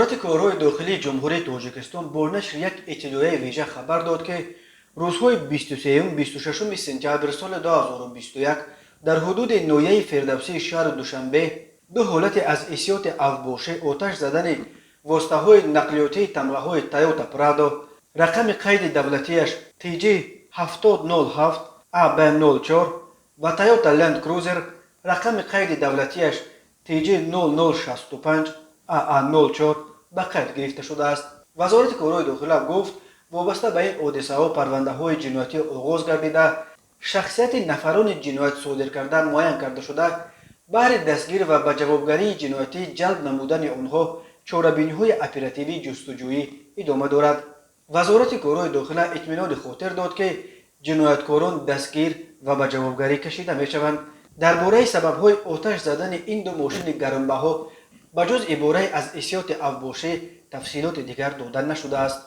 وزارت کارهای داخلی جمهوری تاجیکستان با نشر یک اطلاعیه ویژه خبر داد که روزهای 23 و 26 سپتامبر سال 2021 در حدود ناحیه فردوسی شهر دوشنبه دو حالت از احسیات افباشه آتش زدن واسطه‌های نقلیاتی تمغه‌های تویوتا پرادو رقم قید دولتیش TG 7007 AB04 و تویوتا لند کروزر رقم قید دولتیش TG 0065 AA04 به قید گرفته شده است. وزارت کارهای داخلی گفت وابسته به این حادثه ها پرونده های جنایتی آغاز گردیده، شخصیت نفران جنایت صادر کرده معین کرده شده، بهر دستگیر و به جوابگری جنایتی جلب نمودن آنها چاره‌بینی های اپراتیوی جستجویی ادامه دارد. وزارت کارهای داخلی اطمینان خاطر داد که جنایتکاران دستگیر و به جوابگری کشیده می شوند. درباره سبب‌های آتش زدن این دو ماشین گرانبها بجز عباره از احسیات افباشه تفصیلات دیگر داده نشده است.